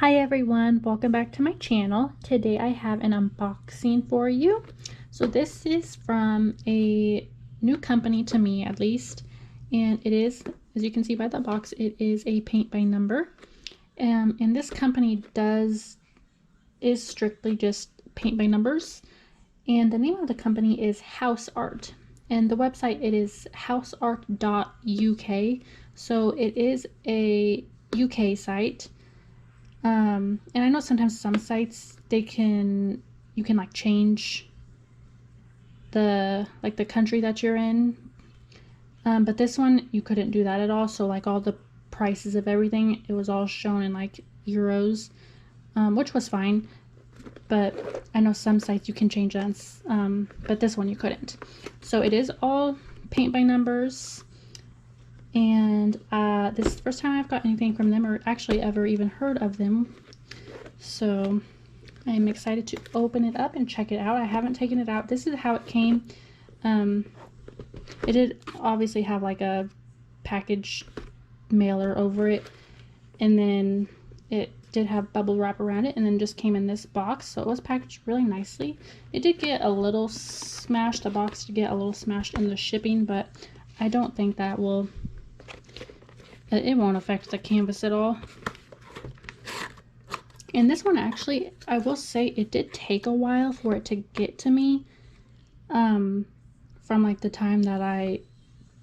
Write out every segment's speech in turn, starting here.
Hi everyone, welcome back to my channel. Today I have an unboxing for you. So this is from a new company to me at least, and it is, as you can see by the box, it is a paint by number. And this company is strictly just paint by numbers, and the name of the company is Houseart, and the website it is houseart.uk. So it is a UK site. And I know sometimes some sites you can like change the country that you're in, but this one you couldn't do that at all. So like all the prices of everything, it was all shown in like euros, which was fine. But I know some sites you can change that, but this one you couldn't. So it is all paint by numbers. And this is the first time I've got anything from them, or actually ever even heard of them. So I'm excited to open it up and check it out. I haven't taken it out. This is how it came. It did obviously have like a package mailer over it, and then it did have bubble wrap around it, and then just came in this box. So it was packaged really nicely. It did get a little smashed, the box did get a little smashed in the shipping, but I don't think that will... it won't affect the canvas at all. And this one actually, I will say, it did take a while for it to get to me. From like the time that I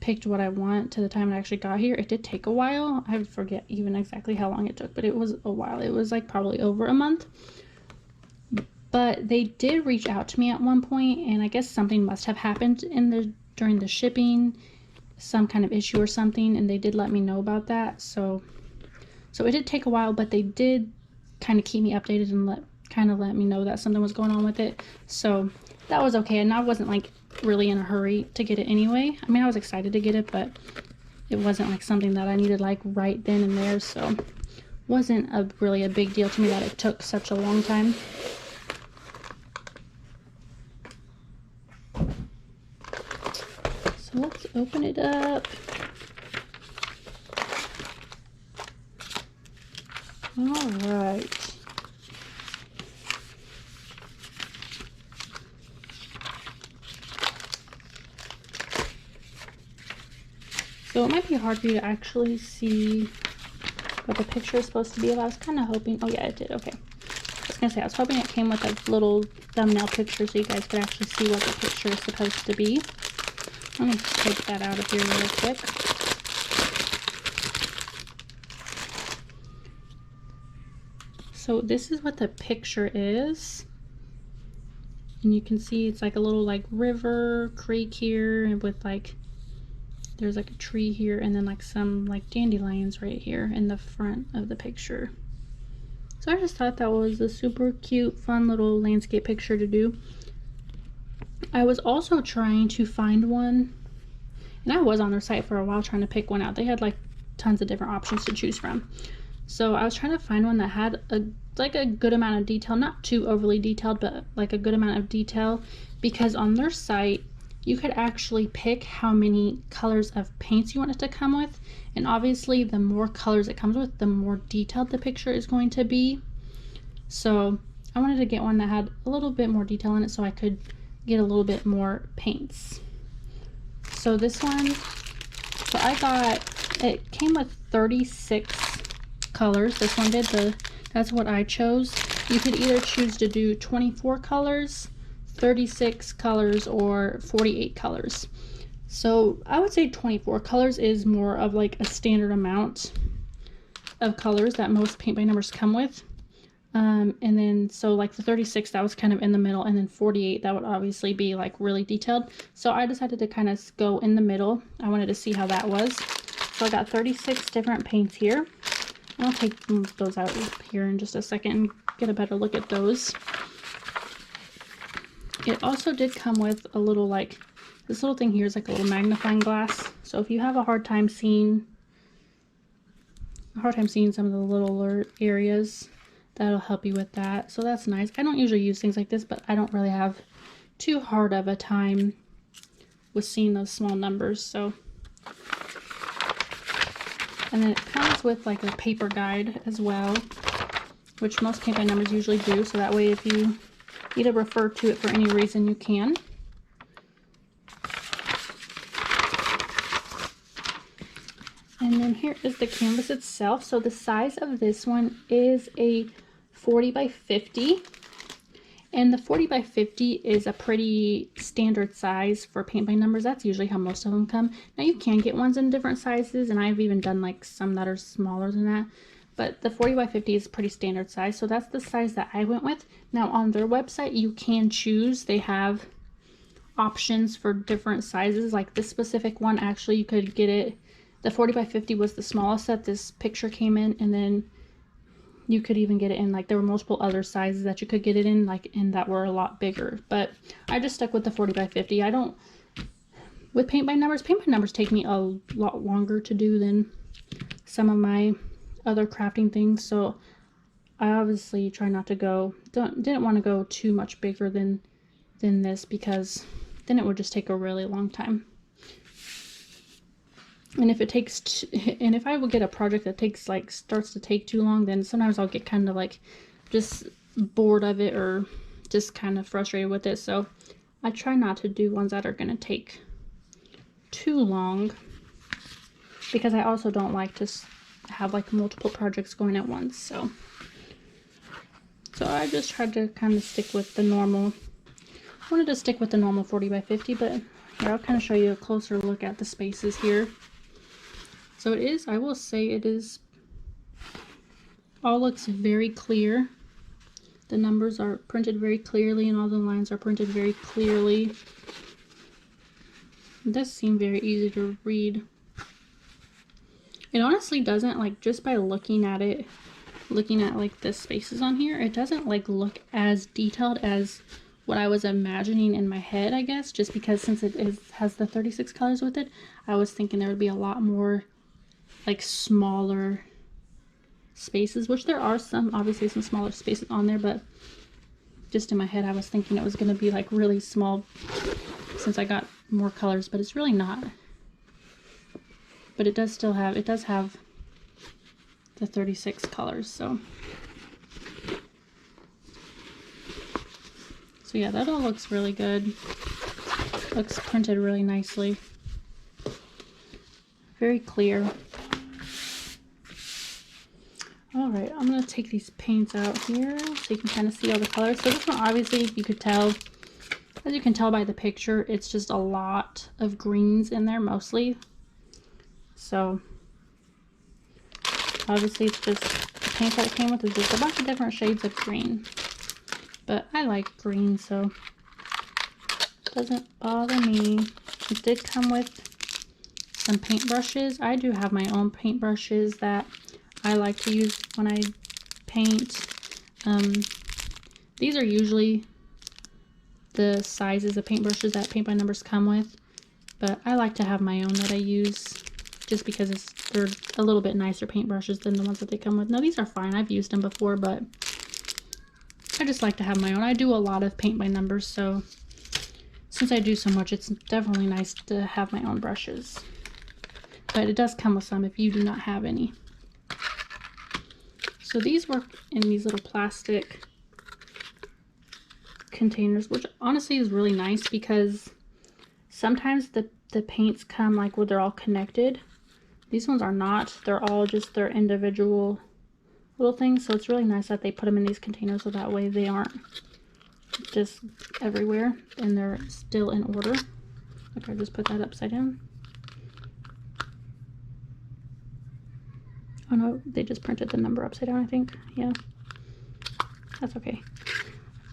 picked what I want to the time it actually got here, it did take a while. I forget even exactly how long it took, but it was a while. It was like probably over a month. But they did reach out to me at one point, and I guess something must have happened during the shipping, some kind of issue or something, and they did let me know about that. So it did take a while, but they did kind of keep me updated and let me know that something was going on with it. So that was okay, and I wasn't like really in a hurry to get it anyway. I mean, I was excited to get it, but it wasn't like something that I needed like right then and there, so it wasn't really a big deal to me that it took such a long time. So let's open it up. All right. So it might be hard for you to actually see what the picture is supposed to be about. I was kind of hoping... oh yeah, it did. Okay. I was gonna say, I was hoping it came with a little thumbnail picture so you guys could actually see what the picture is supposed to be. Let me take that out of here real quick. So this is what the picture is. And you can see it's like a little like river, creek here, and with like, there's like a tree here, and then like some like dandelions right here in the front of the picture. So I just thought that was a super cute, fun little landscape picture to do. I was also trying to find one, and I was on their site for a while trying to pick one out. They had like tons of different options to choose from. So I was trying to find one that had a good amount of detail, not too overly detailed, but like a good amount of detail, because on their site you could actually pick how many colors of paints you want it to come with, and obviously the more colors it comes with, the more detailed the picture is going to be. So I wanted to get one that had a little bit more detail in it so I could get a little bit more paints. So this one, so I got, it came with 36 colors. This one did. That's what I chose. You could either choose to do 24 colors, 36 colors, or 48 colors. So I would say 24 colors is more of like a standard amount of colors that most paint by numbers come with. And then so like the 36, that was kind of in the middle, and then 48, that would obviously be like really detailed. So I decided to kind of go in the middle. I wanted to see how that was. So I got 36 different paints here. I'll take those out here in just a second and get a better look at those. It also did come with a little, like, this little thing here is like a little magnifying glass. So if you have a hard time seeing some of the little areas, that'll help you with that. So that's nice. I don't usually use things like this, but I don't really have too hard of a time with seeing those small numbers. So, and then it comes with like a paper guide as well. which most paint by numbers usually do, so that way if you need to refer to it for any reason, you can. And then here is the canvas itself. So the size of this one is a 40 by 50. And the 40 by 50 is a pretty standard size for paint by numbers. That's usually how most of them come. Now you can get ones in different sizes, and I've even done like some that are smaller than that. But the 40 by 50 is pretty standard size. So that's the size that I went with. Now on their website, you can choose. They have options for different sizes. Like this specific one, actually you could get it. The 40 by 50 was the smallest that this picture came in, and then you could even get it in, like, there were multiple other sizes that you could get it in, like, and that were a lot bigger. But I just stuck with the 40 by 50. I don't, with paint by numbers take me a lot longer to do than some of my other crafting things. So I obviously try not to go, didn't want to go too much bigger than this, because then it would just take a really long time. And if it takes, and if I would get a project that takes, like, starts to take too long, then sometimes I'll get kind of like just bored of it or just kind of frustrated with it. So I try not to do ones that are going to take too long, because I also don't like to have like multiple projects going at once. So I just tried to kind of stick with the normal. I wanted to stick with the normal 40 by 50, but here I'll kind of show you a closer look at the spaces here. So it is, I will say it is, all looks very clear. The numbers are printed very clearly and all the lines are printed very clearly. It does seem very easy to read. It honestly doesn't, like, just by looking at it, looking at like the spaces on here, it doesn't like look as detailed as what I was imagining in my head, I guess, just because since it has the 36 colors with it, I was thinking there would be a lot more like smaller spaces, which there are some, obviously some smaller spaces on there, but just in my head I was thinking it was going to be like really small since I got more colors, but it's really not. But it does still have, it does have the 36 colors, so yeah, that all looks really good. Looks printed really nicely. Very clear. Alright, I'm going to take these paints out here so you can kind of see all the colors. So this one, obviously, you could tell, as you can tell by the picture, it's just a lot of greens in there mostly. So obviously it's just, the paint that it came with is just a bunch of different shades of green. But I like green, so it doesn't bother me. It did come with some paintbrushes. I do have my own paintbrushes that I like to use when I paint. These are usually the sizes of paintbrushes that Paint by Numbers come with, but I like to have my own that I use just because they're a little bit nicer paintbrushes than the ones that they come with. Now these are fine, I've used them before, but I just like to have my own. I do a lot of Paint by Numbers, so since I do so much, it's definitely nice to have my own brushes. But it does come with some if you do not have any. So these were in these little plastic containers, which honestly is really nice because sometimes the paints come like where they're all connected. These ones are not. They're all just their individual little things. So it's really nice that they put them in these containers so that way they aren't just everywhere and they're still in order. Okay, I just put that upside down. Oh no, they just printed the number upside down, I think. Yeah, that's okay.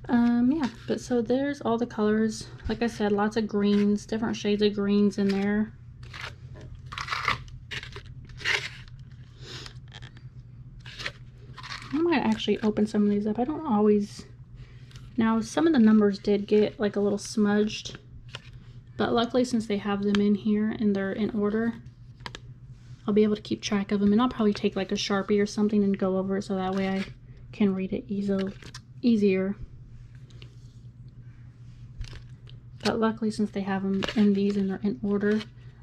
Yeah, but so there's all the colors. Like I said, lots of greens, different shades of greens in there. I might actually open some of these up. I don't always. Now, some of the numbers did get like a little smudged, but luckily since they have them in here and they're in order, I'll be able to keep track of them, and I'll probably take like a Sharpie or something and go over it so that way I can read it easier. But luckily since they have them in these and they're in order,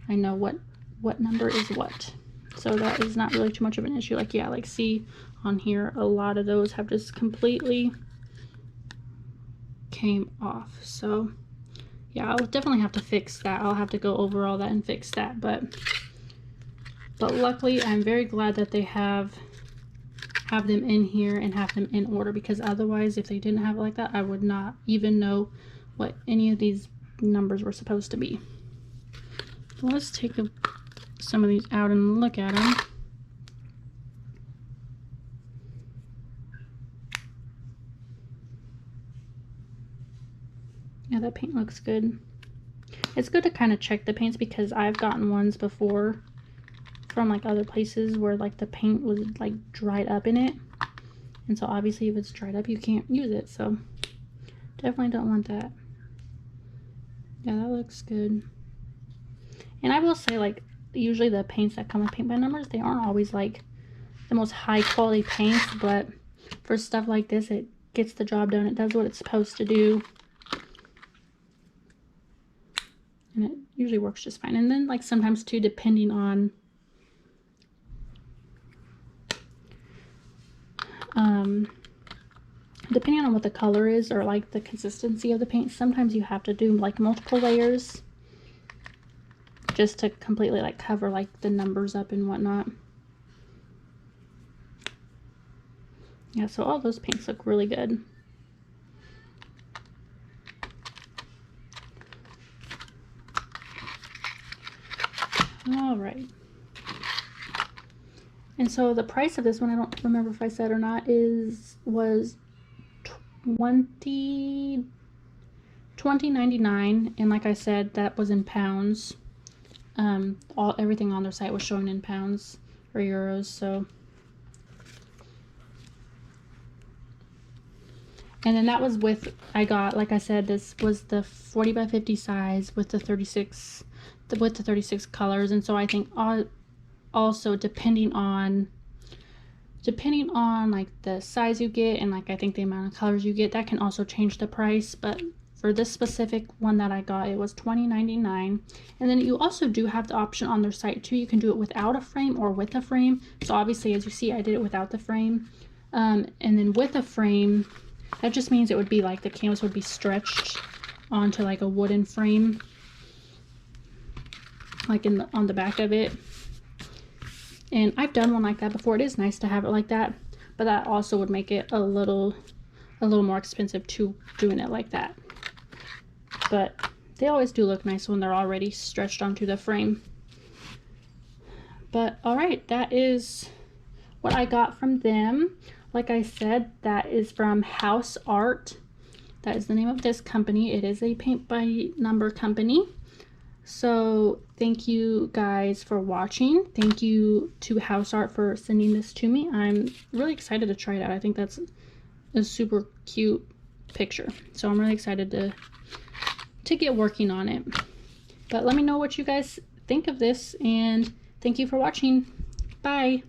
I know what number is what. So that is not really too much of an issue. Like, yeah, like see on here, a lot of those have just completely came off. So yeah, I'll definitely have to fix that. I'll have to go over all that and fix that, but luckily I'm very glad that they have them in here and have them in order, because otherwise if they didn't have it like that, I would not even know what any of these numbers were supposed to be. So let's take some of these out and look at them. Yeah, that paint looks good. It's good to kind of check the paints, because I've gotten ones before from like other places where like the paint was like dried up in it, and so obviously if it's dried up you can't use it, so definitely don't want that. Yeah, that looks good. And I will say, like, usually the paints that come with paint by numbers, they aren't always like the most high quality paints, but for stuff like this it gets the job done. It does what it's supposed to do, and it usually works just fine. And then like sometimes too, depending on what the color is or like the consistency of the paint, sometimes you have to do like multiple layers just to completely like cover like the numbers up and whatnot. Yeah, so all those paints look really good. All right. And so the price of this one, I don't remember if I said or not, was $20.99, and like I said, that was in pounds. Everything on their site was showing in pounds or euros. So, and then that was with, I got, like I said, this was the 40 by 50 size with the 36 colors. And so I think also depending on like the size you get and like I think the amount of colors you get, that can also change the price. But for this specific one that I got, it was $20.99. And then you also do have the option on their site too. You can do it without a frame or with a frame. So obviously, as you see, I did it without the frame. And then with a frame, that just means it would be like the canvas would be stretched onto like a wooden frame, like on the back of it. And I've done one like that before. It is nice to have it like that, but that also would make it a little more expensive to doing it like that. But they always do look nice when they're already stretched onto the frame. But all right, that is what I got from them. Like I said, that is from Houseart. That is the name of this company. It is a paint by number company. So thank you guys for watching. Thank you to Houseart for sending this to me. I'm really excited to try it out. I think that's a super cute picture. So I'm really excited to get working on it. But let me know what you guys think of this, and thank you for watching. Bye.